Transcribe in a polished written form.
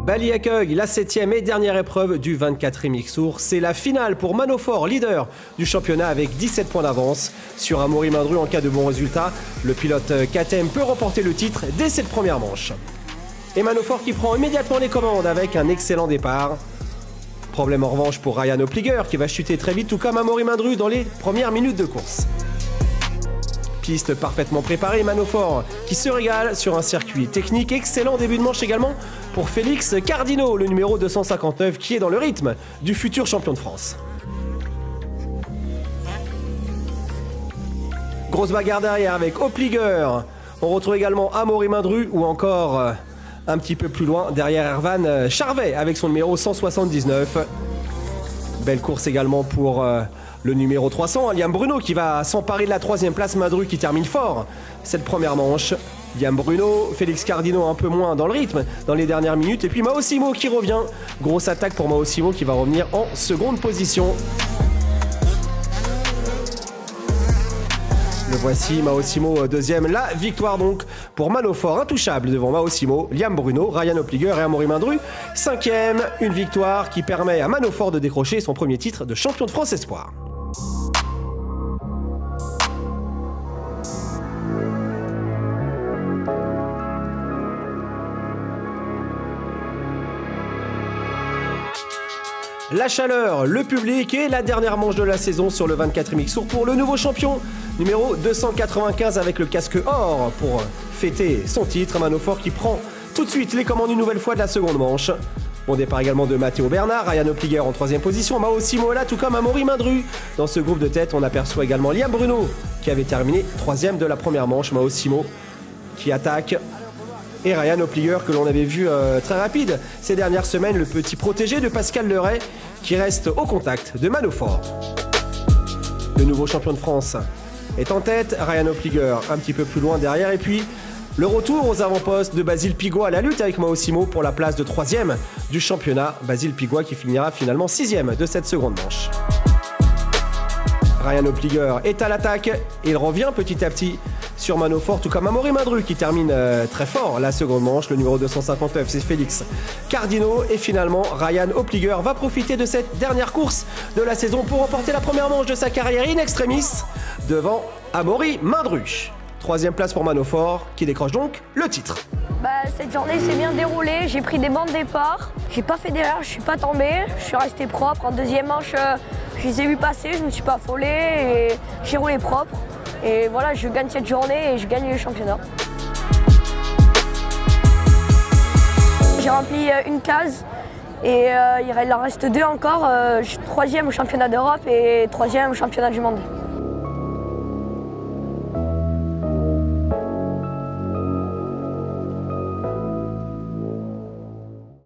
Bali accueille la 7e et dernière épreuve du 24e X-Tour. C'est la finale pour Manofort, leader du championnat avec 17 points d'avance sur Amaury Mindru. En cas de bons résultats, le pilote KTM peut remporter le titre dès cette première manche. Et Manofort qui prend immédiatement les commandes avec un excellent départ. Problème en revanche pour Ryan Opliger qui va chuter très vite, tout comme Amaury Mindru dans les premières minutes de course. Piste parfaitement préparée, Manofort qui se régale sur un circuit technique. Excellent début de manche également pour Félix Cardino, le numéro 259 qui est dans le rythme du futur champion de France. Grosse bagarre derrière avec Opliger. On retrouve également Amaury Mindru ou encore un petit peu plus loin derrière Erwan Charvet avec son numéro 179. Belle course également pour le numéro 300, Liam Bruno qui va s'emparer de la 3e place. Mindru qui termine fort cette première manche. Liam Bruno, Félix Cardino un peu moins dans le rythme dans les dernières minutes. Et puis Mao Simo qui revient. Grosse attaque pour Mao Simo qui va revenir en seconde position. Le voici, Mao Simo deuxième. La victoire donc pour Manofort, intouchable devant Mao Simo, Liam Bruno, Ryan Opliger et Amaury Mindru. 5e, une victoire qui permet à Manofort de décrocher son premier titre de champion de France Espoir. La chaleur, le public et la dernière manche de la saison sur le 24e X-Tour pour le nouveau champion, numéro 295 avec le casque or pour fêter son titre. Manofort qui prend tout de suite les commandes une nouvelle fois de la seconde manche. Bon départ également de Matteo Bernard, Ryan Opliger en 3e position, Mao Simo là tout comme Amaury Mindru. Dans ce groupe de tête, on aperçoit également Liam Bruno qui avait terminé 3e de la première manche, Mao Simo qui attaque. Et Ryan Opliger que l'on avait vu très rapide ces dernières semaines, le petit protégé de Pascal Leray qui reste au contact de Manofort. Le nouveau champion de France est en tête, Ryan Opliger un petit peu plus loin derrière et puis le retour aux avant-postes de Basile Pigouat à la lutte avec Mao Simo pour la place de 3e du championnat. Basile Pigouat qui finira finalement 6e de cette seconde manche. Ryan Opliger est à l'attaque et il revient petit à petit sur Manofort, tout comme Amaury Mindru qui termine très fort la seconde manche. Le numéro 259, c'est Félix Cardino. Et finalement, Ryan Opliger va profiter de cette dernière course de la saison pour remporter la première manche de sa carrière in extremis devant Amaury Mindru. 3e place pour Manofort qui décroche donc le titre. Cette journée s'est bien déroulée, j'ai pris des bancs de départ, j'ai pas fait d'erreur, je suis pas tombé, je suis resté propre. En deuxième manche, je les ai vus passer, je me suis pas affolé et j'ai roulé propre. Et voilà, je gagne cette journée et je gagne le championnat. J'ai rempli une case et il en reste 2 encore. Je suis 3e au championnat d'Europe et 3e au championnat du monde.